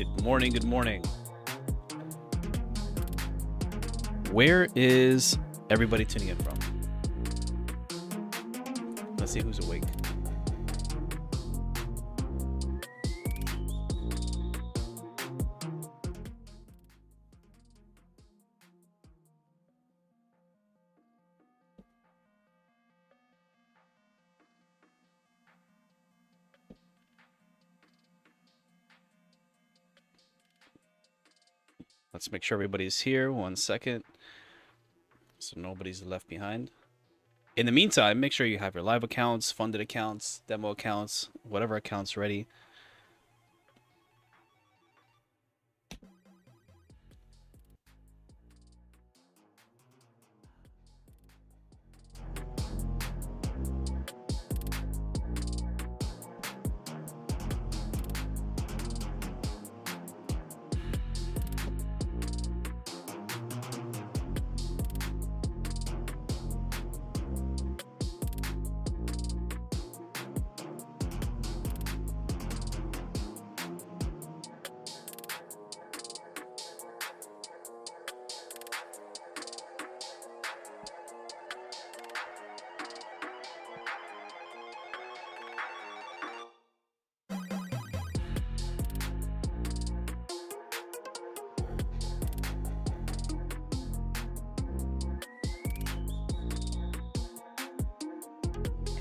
Good morning, good morning. Where is everybody tuning in from? Let's see who's awake. Let's make sure everybody's here. 1 second. So nobody's left behind. In the meantime, make sure you have your live accounts, funded accounts, demo accounts, whatever accounts ready.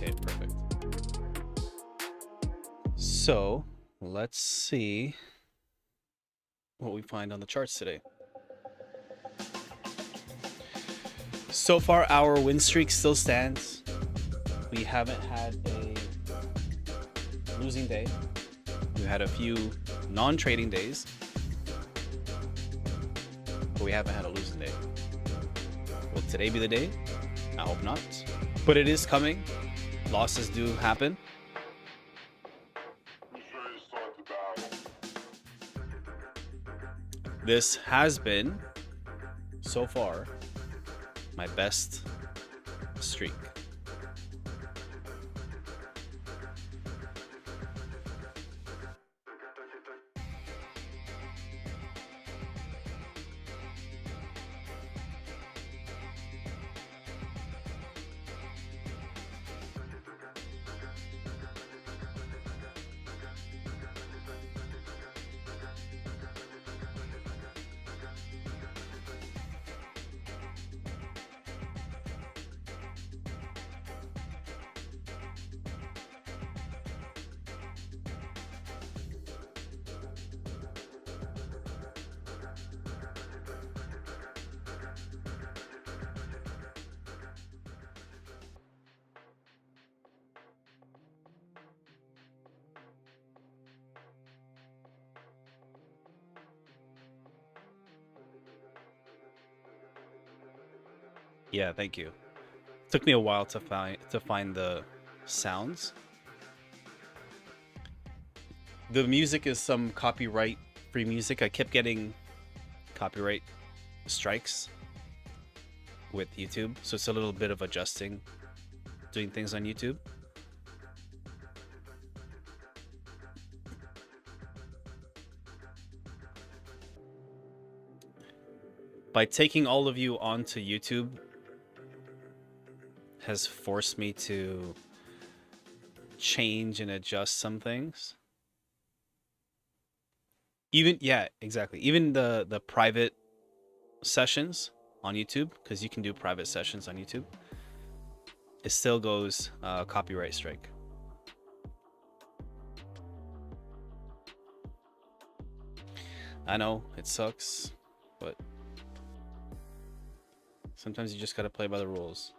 Okay, perfect. So let's see what we find on the charts today. So far, our win streak still stands. We haven't had a losing day. We had a few non-trading days, but we haven't had a losing day. Will today be the day? I hope not, but it is coming. Losses do happen. This has been, so far, my best streak. Yeah, thank you. It took me a while to find the sounds. The music is some copyright-free music. I kept getting copyright strikes with YouTube, so it's a little bit of adjusting, doing things on YouTube. By taking all of you onto YouTube has forced me to change and adjust some things. Even, yeah, exactly. Even the private sessions on YouTube, because you can do private sessions on YouTube, it still goes copyright strike. I know it sucks, but sometimes you just gotta play by the rules.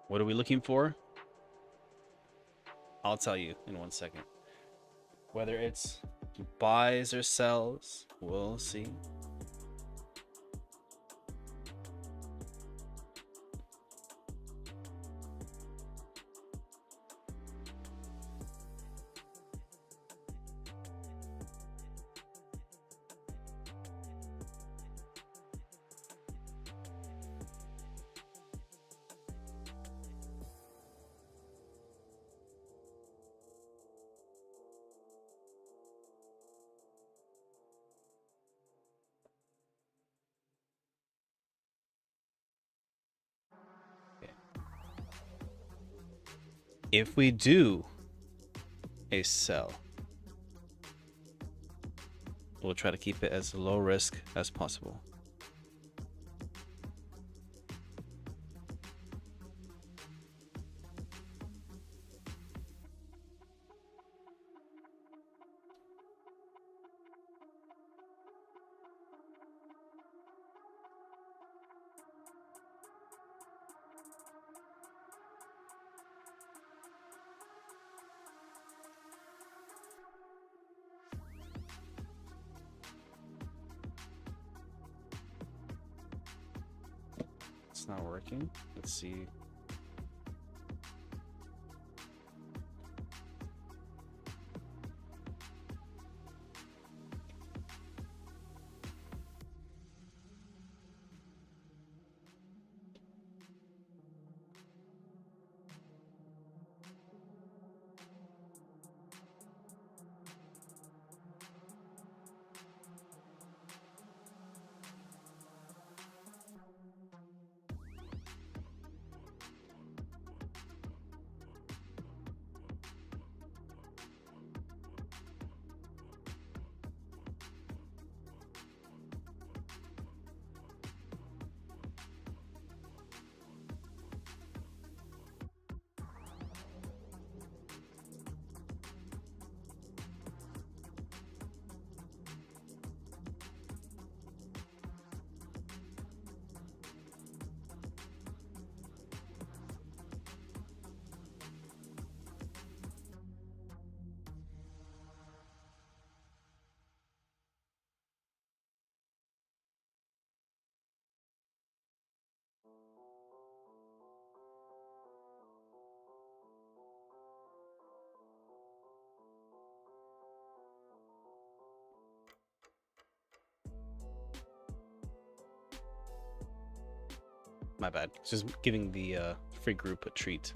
What are we looking for? I'll tell you in 1 second. Whether it's buys or sells, we'll see. Okay. If we do a sell, we'll try to keep it as low risk as possible. It's not working. Let's see. My bad. Just giving the free group a treat.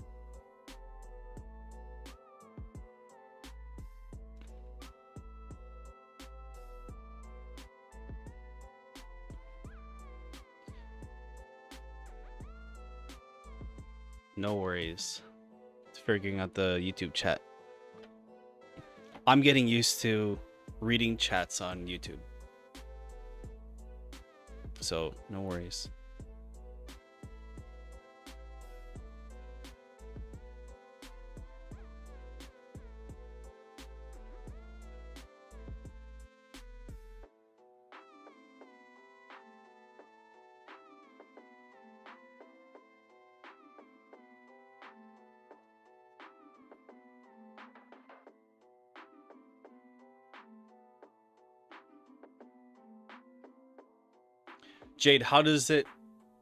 No worries. It's figuring out the YouTube chat. I'm getting used to reading chats on YouTube. So, no worries. Jade, how does it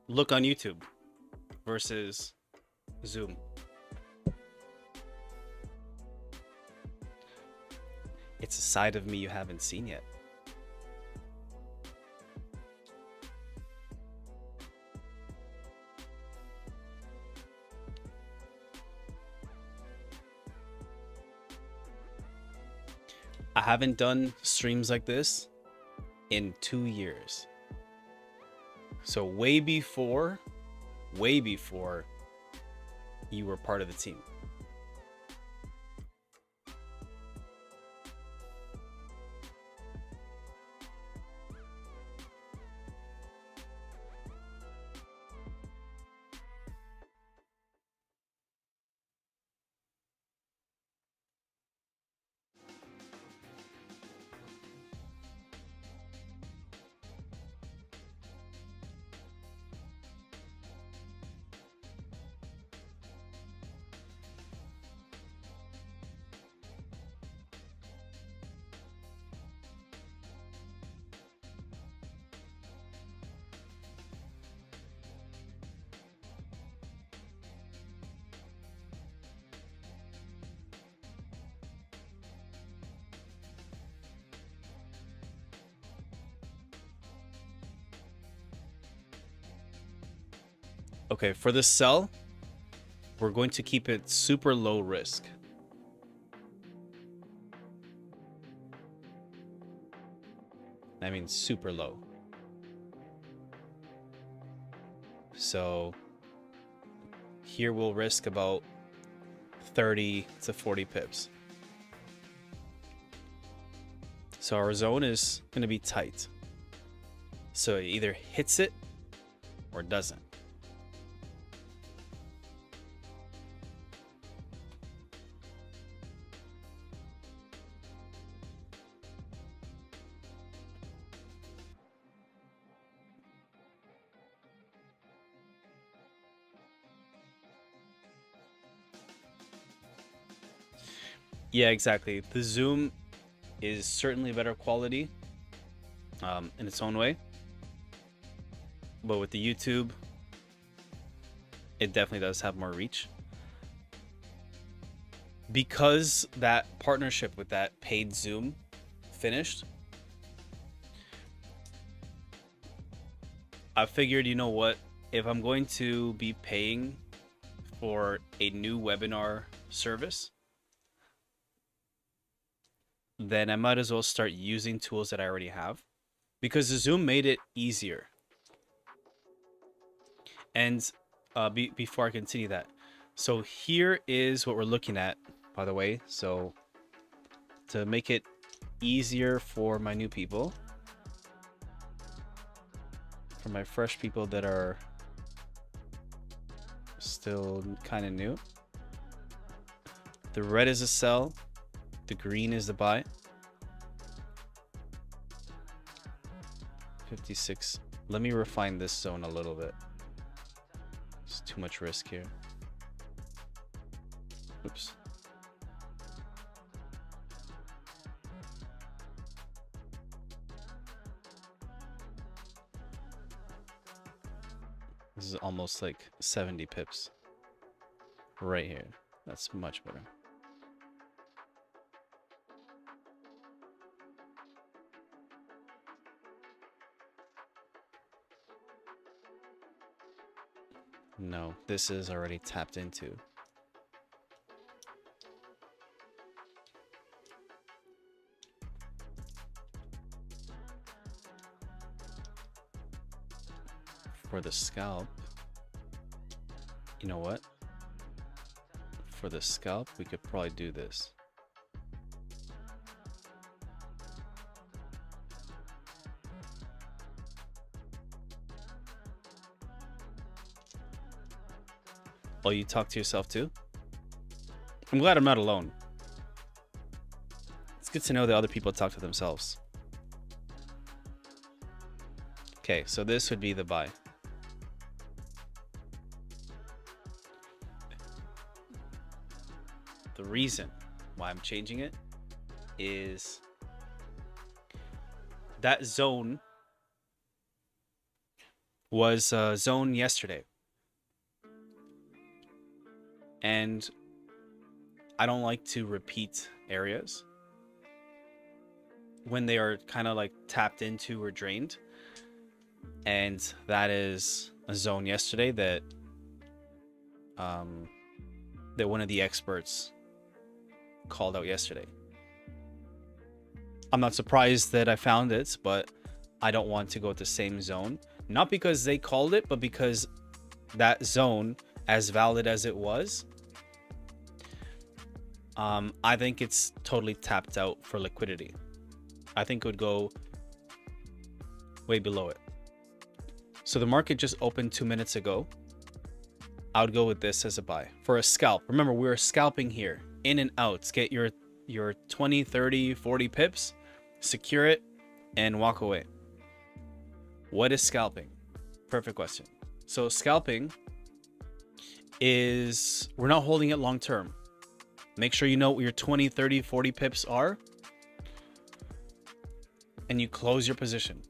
look on YouTube versus Zoom? It's a side of me you haven't seen yet. I haven't done streams like this in 2 years. So way before you were part of the team. Okay, for the sell, we're going to keep it super low risk. I mean, super low. So here we'll risk about 30 to 40 pips. So our zone is going to be tight. So it either hits it or doesn't. Yeah, exactly. The zoom is certainly better quality in its own way. But with the YouTube, it definitely does have more reach. Because that partnership with that paid zoom finished, I figured, you know what? If I'm going to be paying for a new webinar service, then I might as well start using tools that I already have, because the Zoom made it easier. And before I continue that, so here is what we're looking at, by the way. So to make it easier for my new people, for my fresh people that are still kind of new, the red is a sell, the green is the buy. 56. Let me refine this zone a little bit. It's too much risk here. Oops. This is almost like 70 pips right here. That's much better. No, this is already tapped into. For the scalp, you know what? For the scalp, we could probably do this. Oh, you talk to yourself too? I'm glad I'm not alone. It's good to know that other people talk to themselves. Okay, so this would be the buy. The reason why I'm changing it is that zone was a zone yesterday. And I don't like to repeat areas when they are kind of like tapped into or drained. And that is a zone yesterday that that one of the experts called out yesterday. I'm not surprised that I found it, but I don't want to go with the same zone. Not because they called it, but because that zone, as valid as it was, I think it's totally tapped out for liquidity. I think it would go way below it. So the market just opened 2 minutes ago. I would go with this as a buy for a scalp. Remember, we're scalping here, in and outs. Get your 20, 30, 40 pips, secure it, and walk away. What is scalping? Perfect question. So scalping is, we're not holding it long term. Make sure you know what your 20, 30, 40 pips are, and you close your position.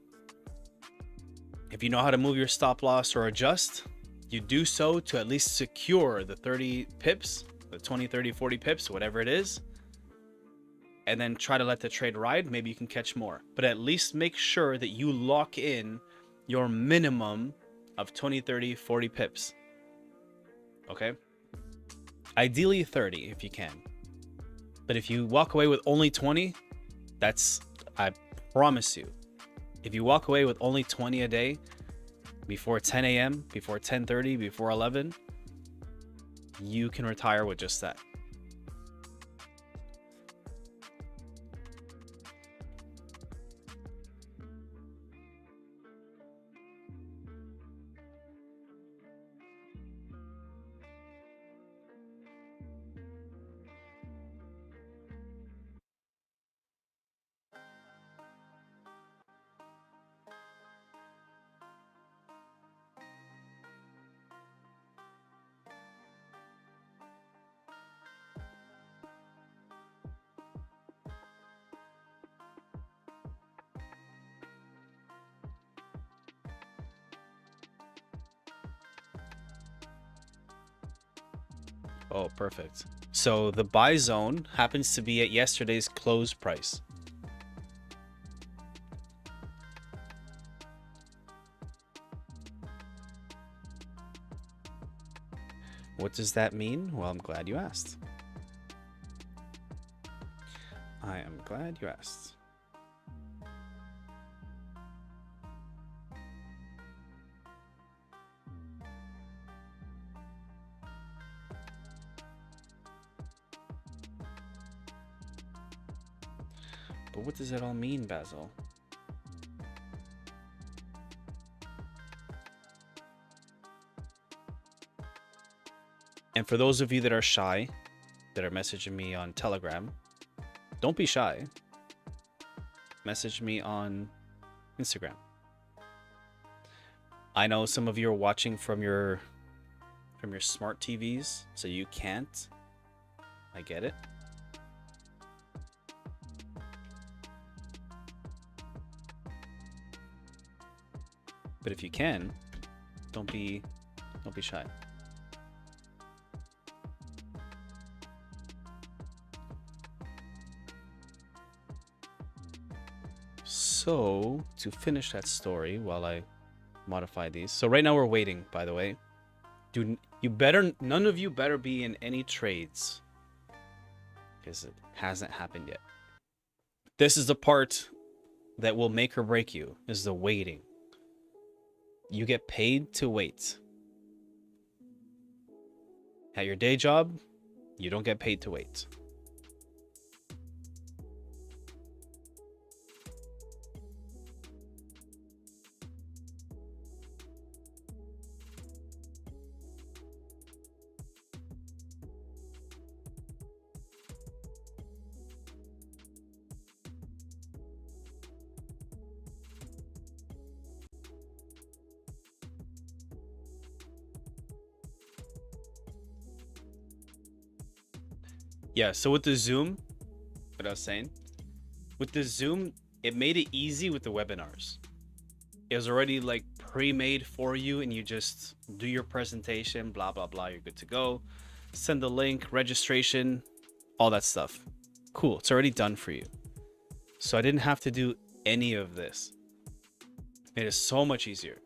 If you know how to move your stop loss or adjust, you do so to at least secure the 30 pips, the 20, 30, 40 pips, whatever it is, and then try to let the trade ride. Maybe you can catch more, but at least make sure that you lock in your minimum of 20, 30, 40 pips. Okay? Ideally 30 if you can. But if you walk away with only 20, I promise you, if you walk away with only 20 a day before 10 a.m., before 10:30, before 11, you can retire with just that. Oh, perfect. So the buy zone happens to be at yesterday's close price. What does that mean? Well, I'm glad you asked. I am glad you asked. But what does that all mean, Basil? And for those of you that are shy, that are messaging me on Telegram, don't be shy. Message me on Instagram. I know some of you are watching from your smart TVs, so you can't. I get it. But if you can, don't be shy. So, to finish that story while I modify these. So right now we're waiting, by the way. None of you better be in any trades, because it hasn't happened yet. This is the part that will make or break you, is the waiting. You get paid to wait. At your day job, you don't get paid to wait. Yeah, so with the Zoom, what I was saying, with the Zoom, it made it easy with the webinars. It was already like pre-made for you, and you just do your presentation, blah, blah, blah. You're good to go. Send the link, registration, all that stuff. Cool. It's already done for you. So I didn't have to do any of this. It is so much easier.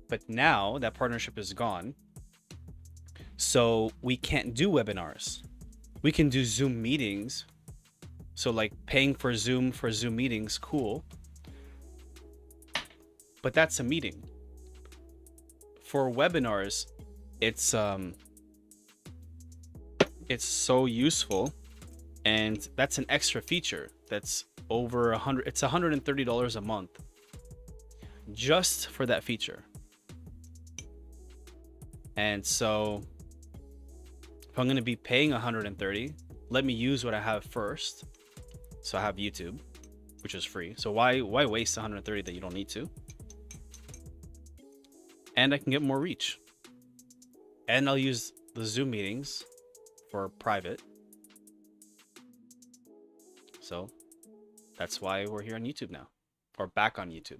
But now that partnership is gone, so we can't do webinars. We can do Zoom meetings. So like paying for Zoom meetings, cool. But that's a meeting. For webinars, it's so useful, and that's an extra feature. That's over it's $130 a month just for that feature. And so if I'm going to be paying $130, let me use what I have first. So I have YouTube, which is free. So why waste $130 that you don't need to? And I can get more reach. And I'll use the Zoom meetings for private. So that's why we're here on YouTube now, or back on YouTube.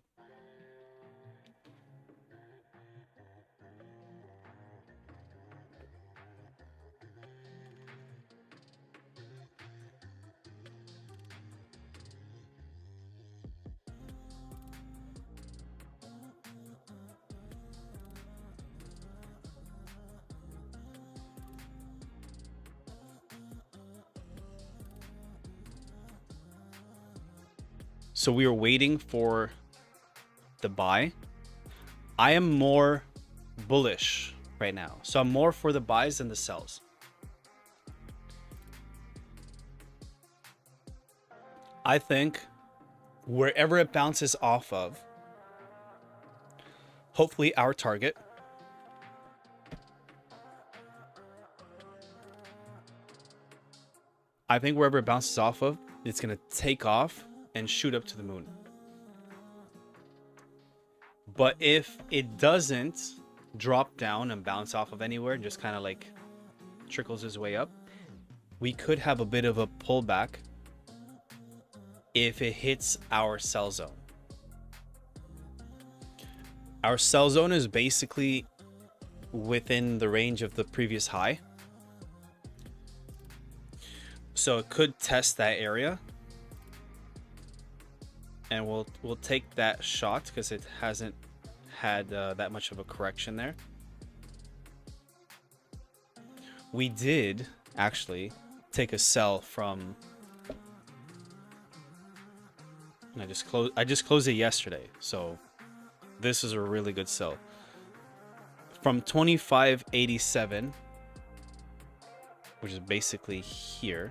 So we are waiting for the buy. I am more bullish right now. So I'm more for the buys than the sells. I think wherever it bounces off of, hopefully our target, I think wherever it bounces off of, it's going to take off and shoot up to the moon. But if it doesn't drop down and bounce off of anywhere, just kind of like trickles his way up, we could have a bit of a pullback if it hits our sell zone. Our sell zone is basically within the range of the previous high. So it could test that area. And we'll take that shot because it hasn't had that much of a correction there. We did actually take a sell from, and I just closed it yesterday, so this is a really good sell from 25.87, which is basically here.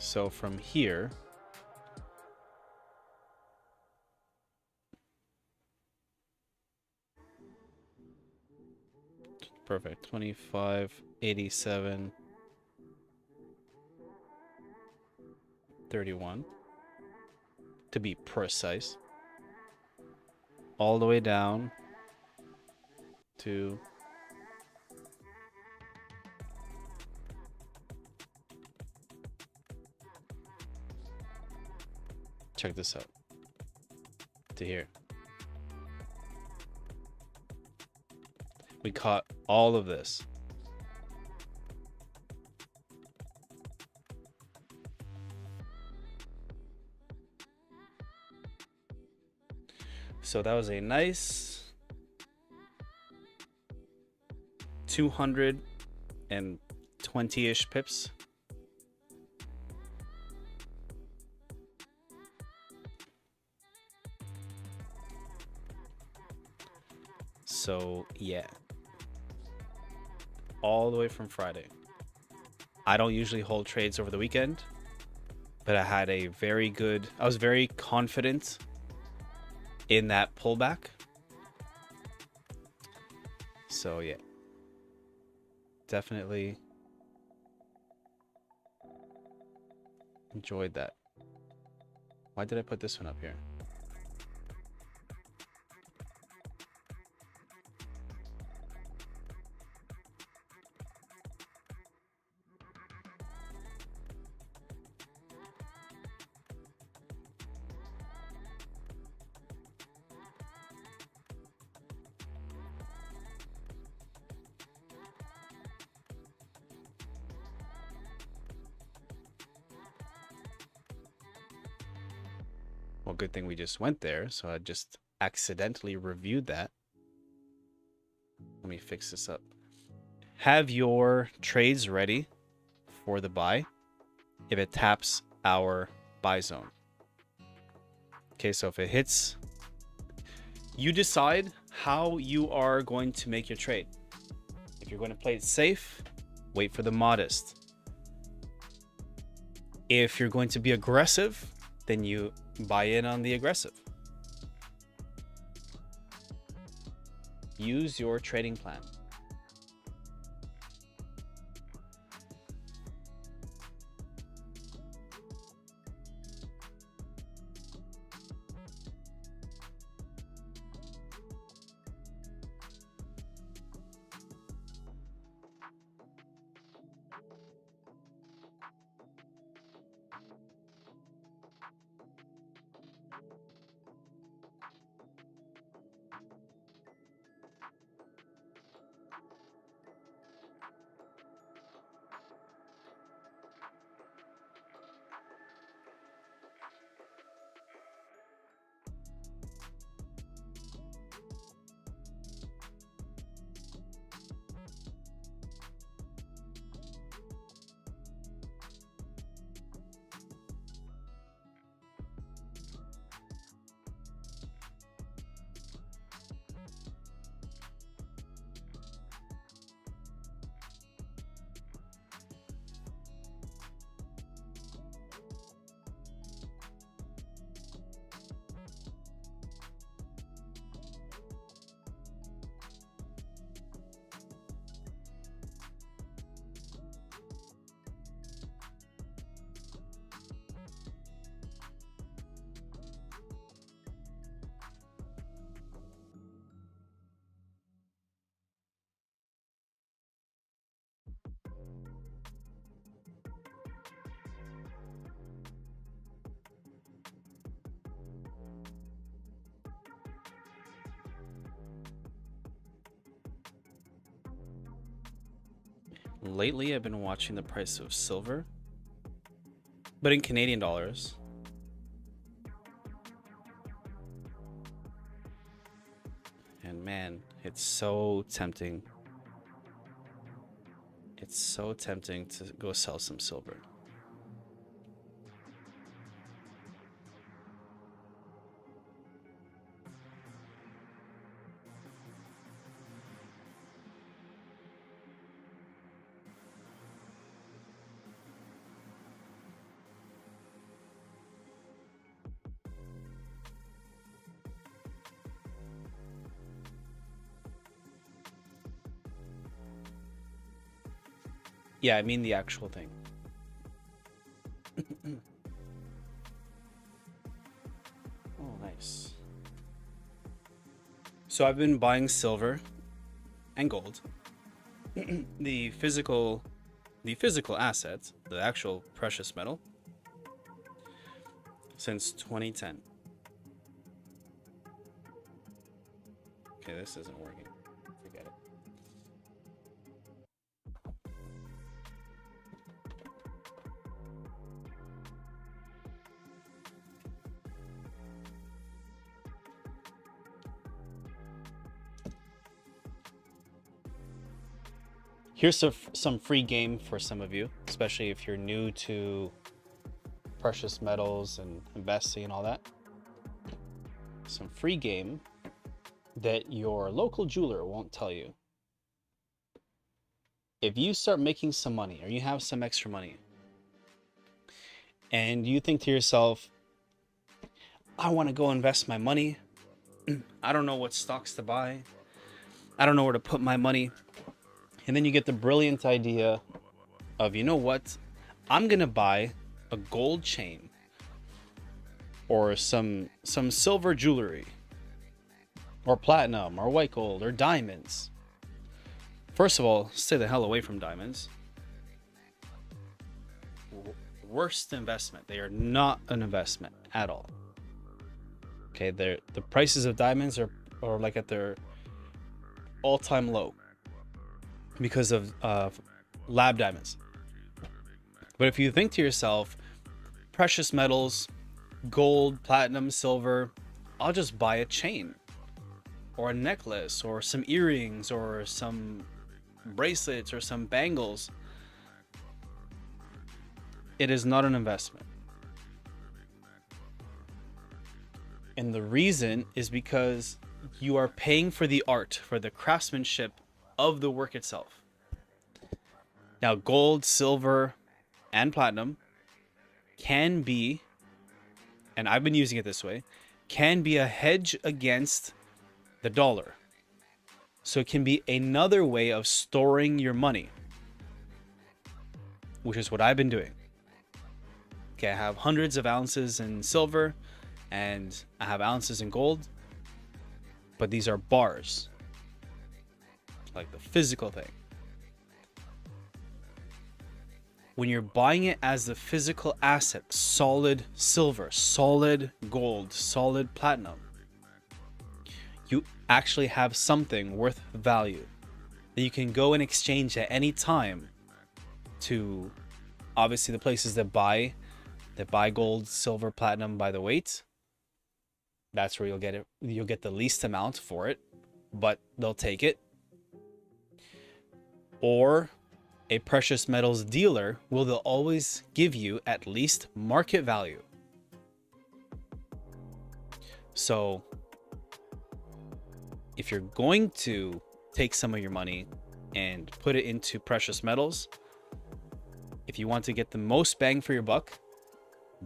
So from here, perfect, 25.87, 31 to be precise, all the way down to check this out, to here. We caught all of this. So that was a nice 220-ish pips. So yeah, all the way from Friday. I don't usually hold trades over the weekend, but I had a very good, I was very confident in that pullback. So yeah, definitely enjoyed that. Why did I put this one up here? Well, good thing we just went there, so I just accidentally reviewed that. Let me fix this up. Have your trades ready for the buy if it taps our buy zone. Okay, so if it hits, you decide how you are going to make your trade. If you're going to play it safe, wait for the modest. If you're going to be aggressive, then you buy in on the aggressive. Use your trading plan. Lately, I've been watching the price of silver, but in Canadian dollars. And man, it's so tempting. It's so tempting to go sell some silver. Yeah, I mean the actual thing. Oh, nice. So I've been buying silver and gold. the physical asset, the actual precious metal, since 2010. Okay, this isn't working. Forget it. Here's some free game for some of you, especially if you're new to precious metals and investing and all that. Some free game that your local jeweler won't tell you. If you start making some money or you have some extra money and you think to yourself, I want to go invest my money. I don't know what stocks to buy. I don't know where to put my money. And then you get the brilliant idea of, you know what? I'm going to buy a gold chain or some silver jewelry or platinum or white gold or diamonds. First of all, stay the hell away from diamonds. Worst investment. They are not an investment at all. Okay, the prices of diamonds are like at their all-time low because of lab diamonds. But if you think to yourself, precious metals, gold, platinum, silver, I'll just buy a chain or a necklace or some earrings or some bracelets or some bangles. It is not an investment. And the reason is because you are paying for the art, for the craftsmanship of the work itself. Now, gold, silver, and platinum can be, and I've been using it this way, can be a hedge against the dollar. So it can be another way of storing your money, which is what I've been doing. Okay, I have hundreds of ounces in silver and I have ounces in gold, but these are bars, like the physical thing. When you're buying it as the physical asset, solid silver, solid gold, solid platinum, you actually have something worth value that you can go and exchange at any time to, obviously, the places that buy gold, silver, platinum by the weight. That's where you'll get it. You'll get the least amount for it, but they'll take it. Or a precious metals dealer will always give you at least market value. So if you're going to take some of your money and put it into precious metals, if you want to get the most bang for your buck,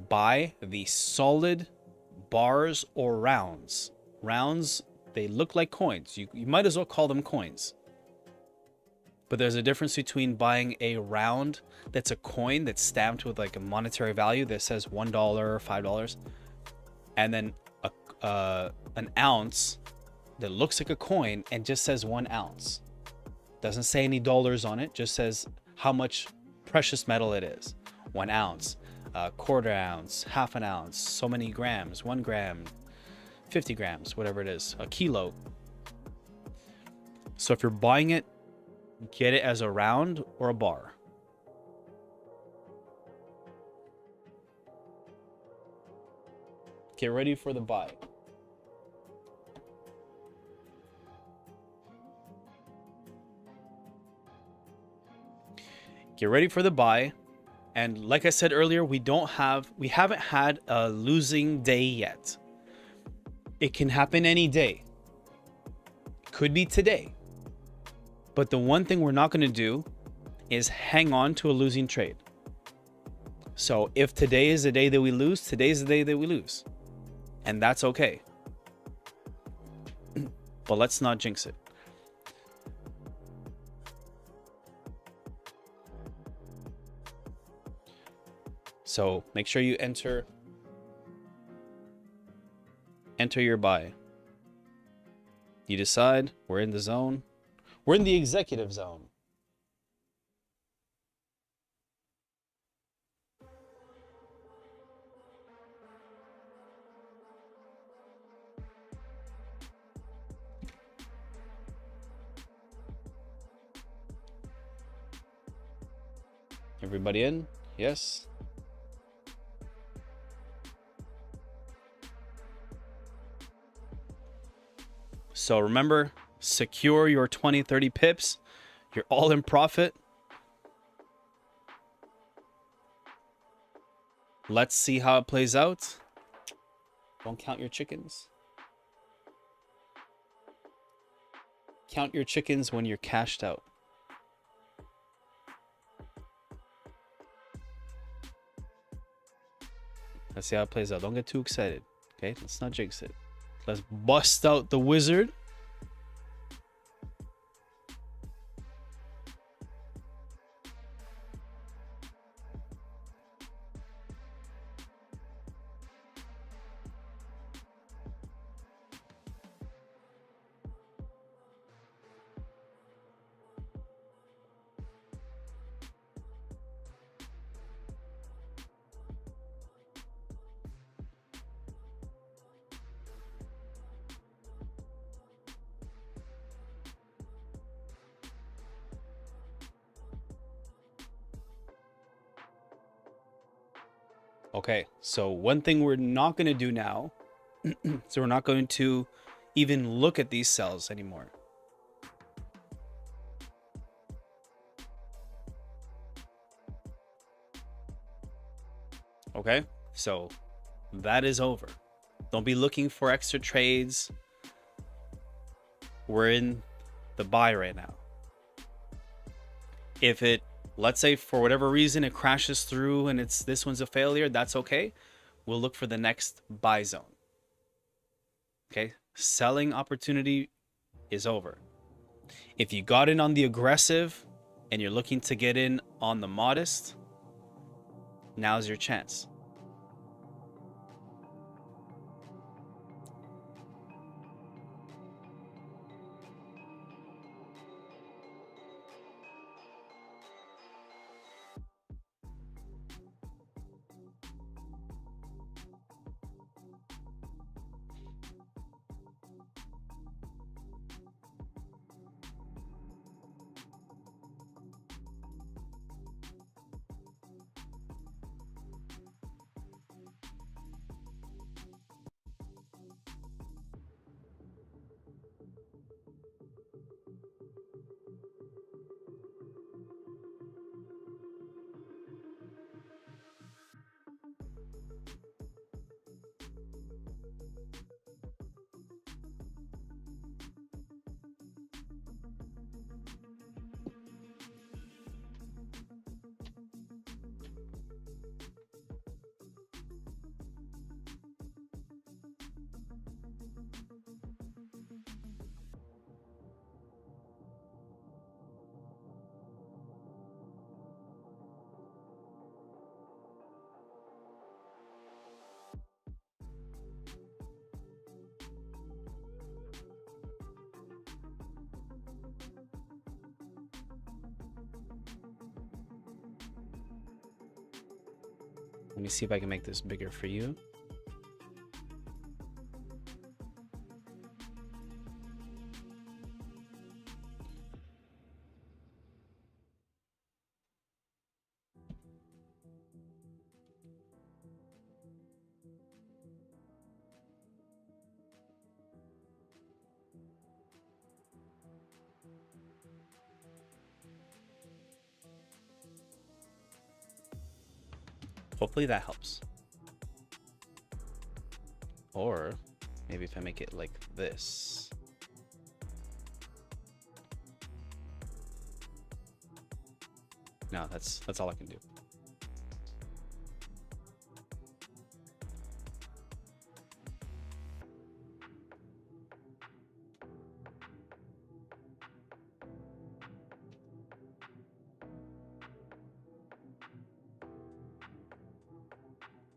buy the solid bars or rounds. Rounds, they look like coins. You might as well call them coins. But there's a difference between buying a round that's a coin that's stamped with like a monetary value that says $1 or $5, and then an ounce that looks like a coin and just says 1 ounce. Doesn't say any dollars on it, just says how much precious metal it is. 1 ounce, a quarter ounce, half an ounce, so many grams, 1 gram, 50 grams, whatever it is, a kilo. So if you're buying it get it as a round or a bar. Get ready for the buy. Get ready for the buy. And like I said earlier, we haven't had a losing day yet. It can happen any day. Could be today. But the one thing we're not going to do is hang on to a losing trade. So if today is the day that we lose, today's the day that we lose. And that's okay. But let's not jinx it. So make sure you enter your buy. You decide, we're in the zone. We're in the executive zone. Everybody in? Yes. So remember, secure your 20, 30 pips. You're all in profit. Let's see how it plays out. Don't count your chickens. Count your chickens when you're cashed out. Let's see how it plays out. Don't get too excited. Okay, let's not jinx it. Let's bust out the wizard. Okay, so one thing we're not going to do now, so we're not going to even look at these cells anymore. Okay, so that is over. Don't be looking for extra trades. We're in the buy right now. If it, let's say for whatever reason, it crashes through and this one's a failure, that's okay. We'll look for the next buy zone. Okay, selling opportunity is over. If you got in on the aggressive and you're looking to get in on the modest, now's your chance. Let me see if I can make this bigger for you. Hopefully that helps. Or maybe if I make it like this. No, that's all I can do.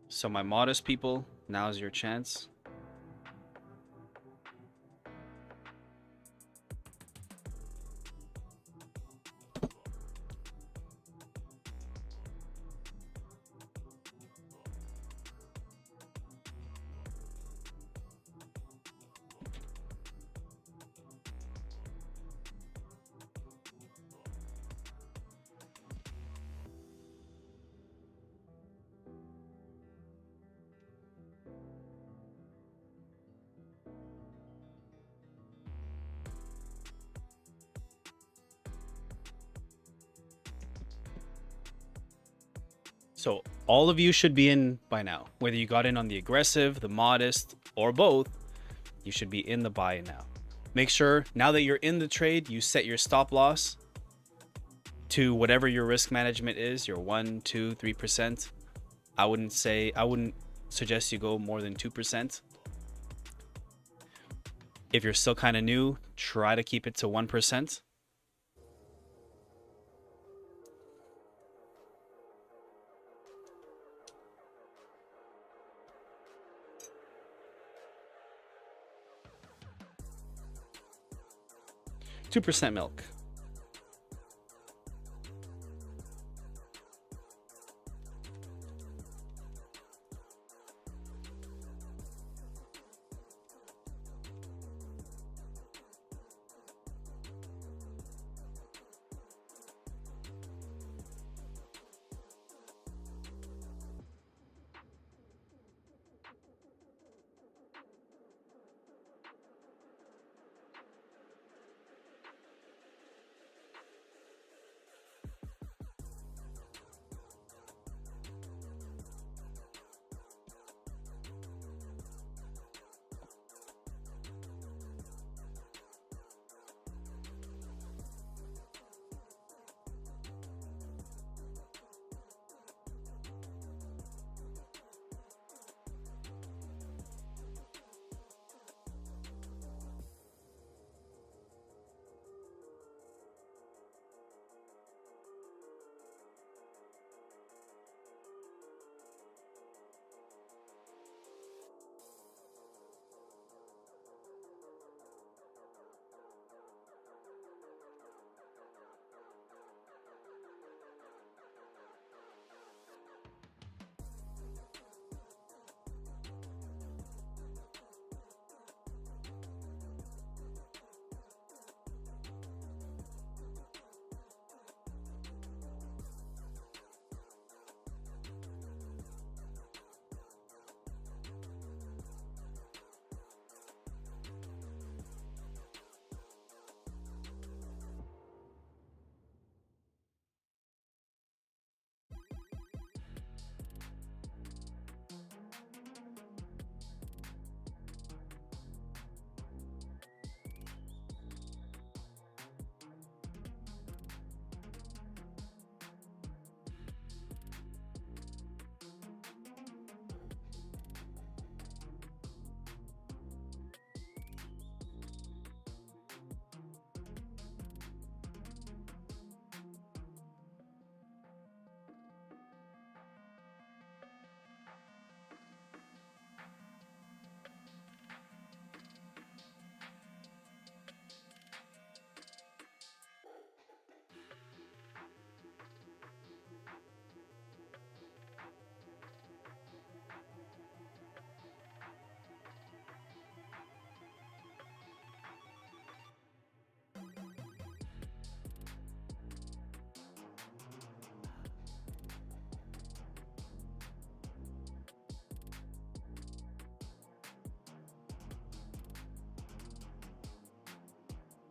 So my modest people, now's your chance. So all of you should be in by now. Whether you got in on the aggressive, the modest, or both, you should be in the buy now. Make sure now that you're in the trade, you set your stop loss to whatever your risk management is, your 1, 2, 3%. I wouldn't suggest you go more than 2%. If you're still kind of new, try to keep it to 1%. %2 milk.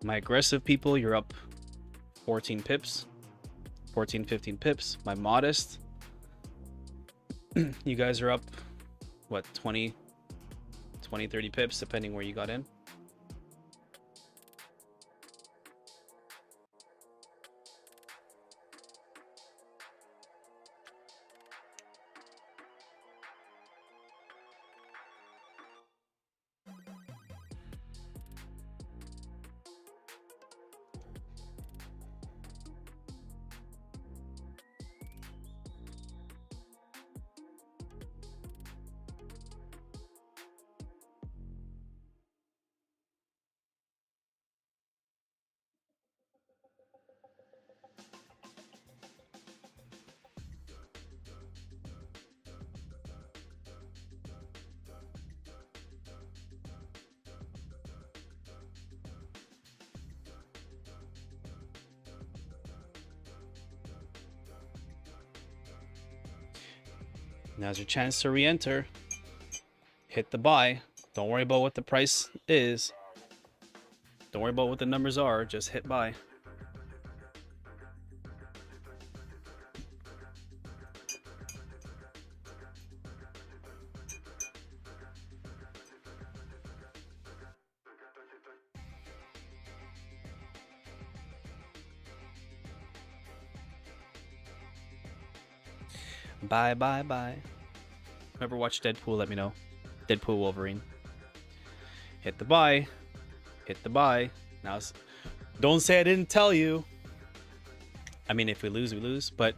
My aggressive people, you're up 14 pips, 14, 15 pips. My modest, You guys are up, what, 20, 30 pips, depending where you got in. Now's your chance to re-enter. Hit the buy. Don't worry about what the price is. Don't worry about what the numbers are. Just hit buy. Bye, bye, bye. Whoever watched Deadpool, let me know. Deadpool Wolverine. Hit the buy. Hit the buy. Now, don't say I didn't tell you. I mean, if we lose, we lose. But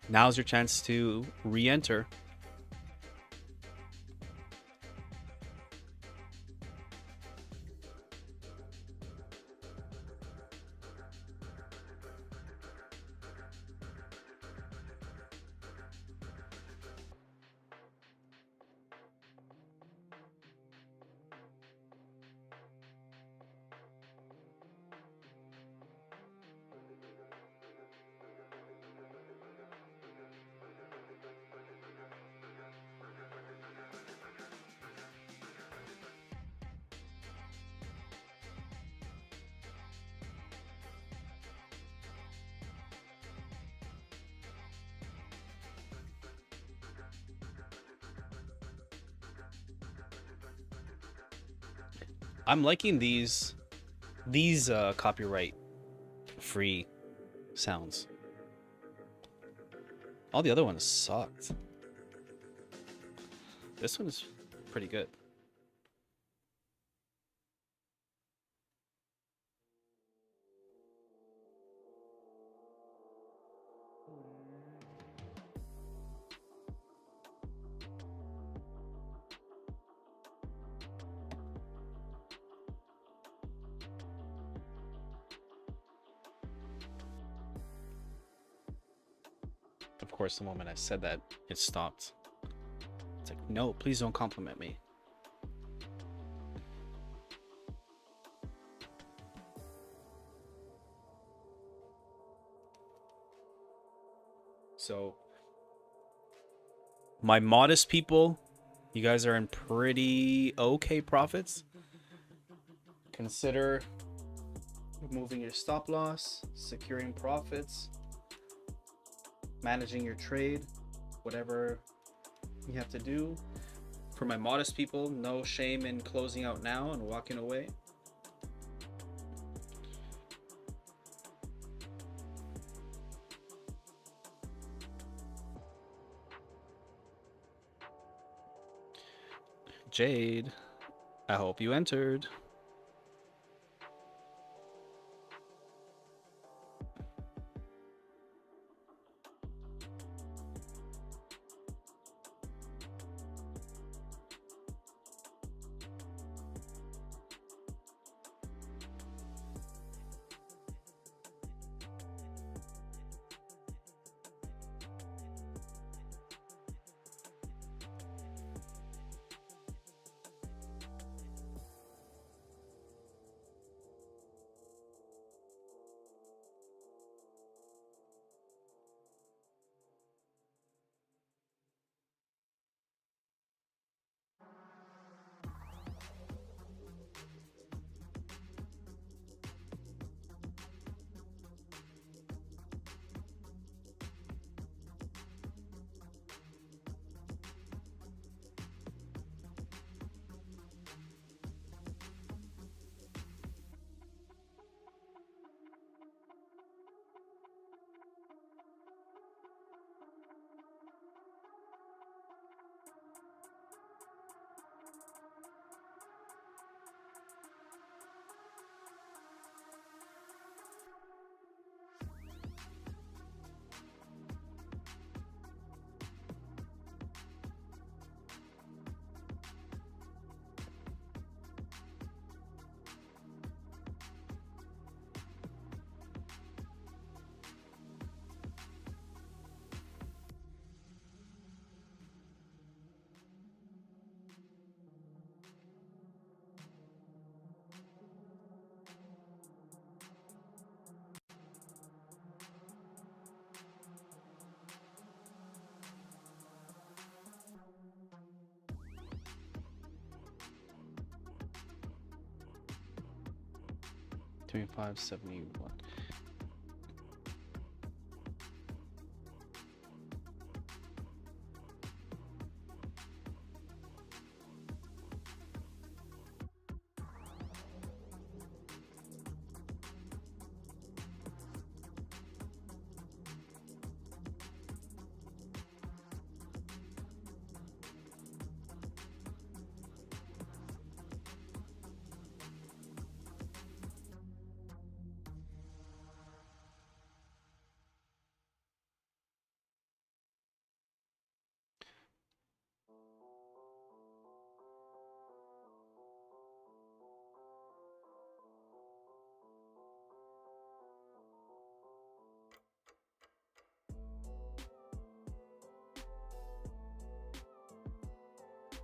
now's your chance to re-enter. I'm liking these copyright free sounds. All the other ones sucked. This one's pretty good. Of course, the moment I said that, it stopped. It's like, no, please don't compliment me. So, my modest people, you guys are in pretty okay profits. Consider removing your stop loss, securing profits, managing your trade, whatever you have to do. For my modest people, no shame in closing out now and walking away. Jade, I hope you entered. 2571.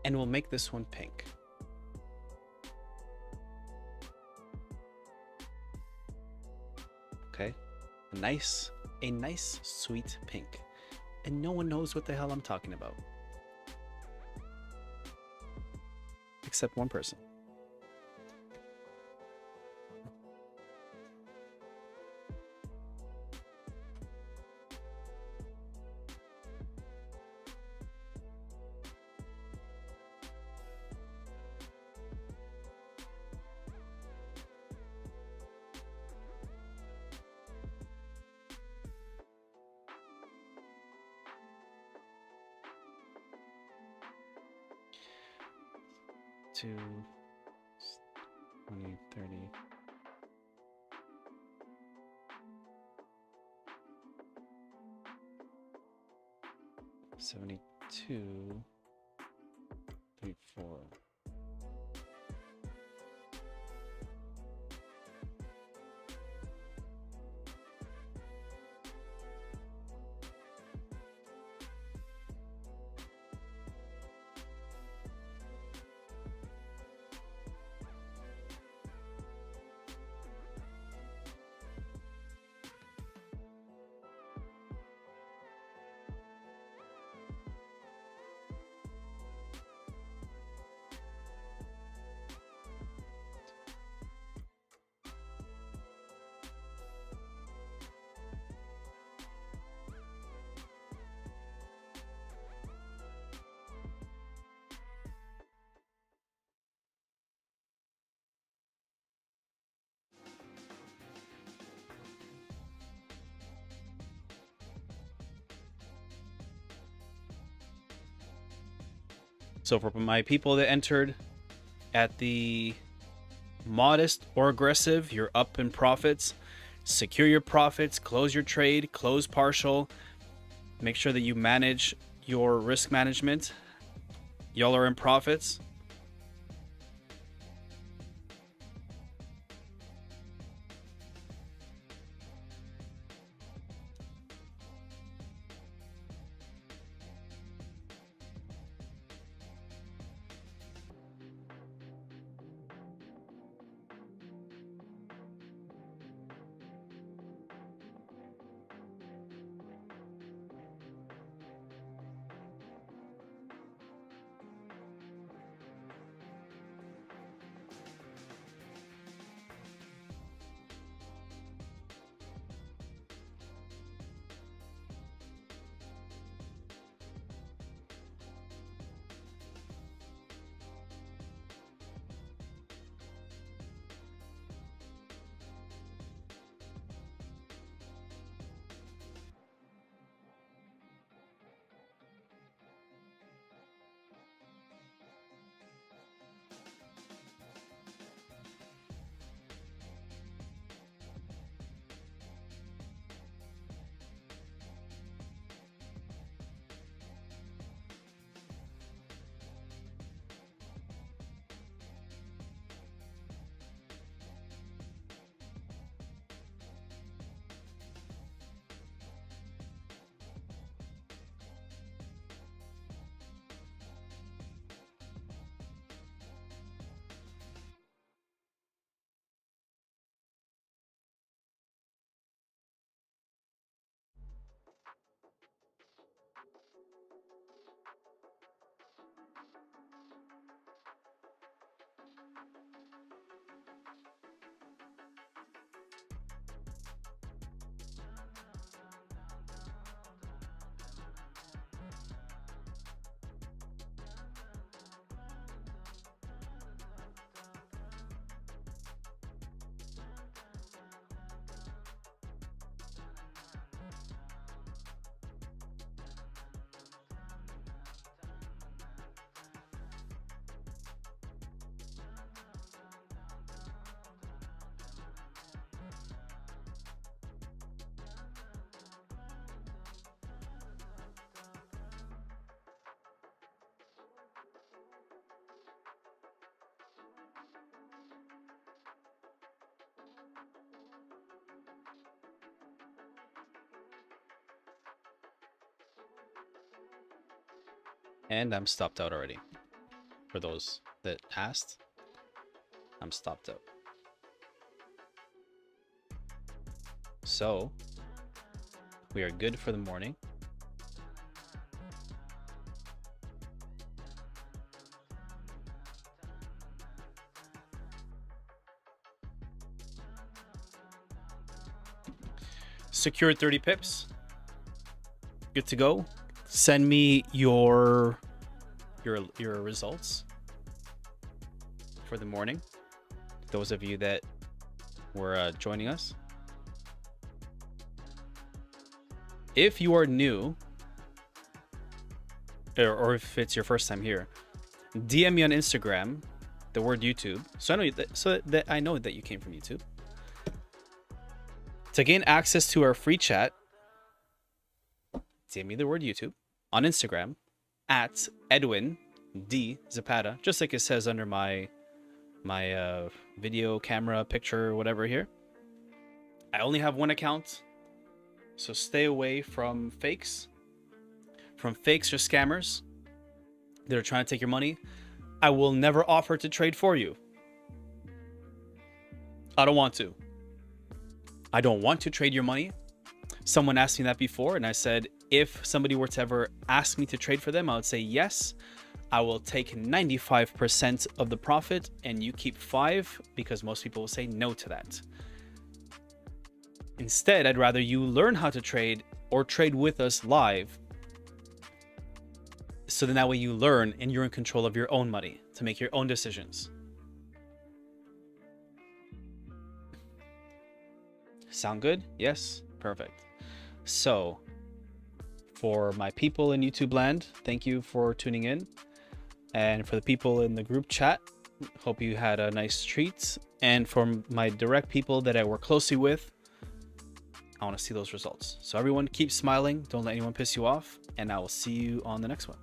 And we'll make this one pink. Okay, a nice sweet pink. And no one knows what the hell I'm talking about. Except one person. To 20, 30. $72, 34. So for my people that entered at the modest or aggressive, you're up in profits. Secure your profits, close your trade, close partial. Make sure that you manage your risk management. Y'all are in profits. And I'm stopped out already. For those that asked, I'm stopped out. So we are good for the morning. Secured 30 pips. Good to go. Send me your results for the morning. Those of you that were joining us. If you are new, or if it's your first time here, DM me on Instagram the word YouTube, so I know that you came from YouTube. To gain access to our free chat, DM me the word YouTube on Instagram at EdwinDzapata, just like it says under my video camera picture, whatever here. I only have one account, so stay away from fakes. From fakes or scammers that are trying to take your money. I will never offer to trade for you. I don't want to. I don't want to trade your money. Someone asked me that before, and I said, if somebody were to ever ask me to trade for them, I would say yes. I will take 95% of the profit and you keep 5%, because most people will say no to that. Instead, I'd rather you learn how to trade or trade with us live. So then that way you learn and you're in control of your own money to make your own decisions. Sound good? Yes? Perfect. So for my people in YouTube land, thank you for tuning in. And for the people in the group chat, hope you had a nice treat. And for my direct people that I work closely with, I want to see those results. So everyone keep smiling. Don't let anyone piss you off. And I will see you on the next one.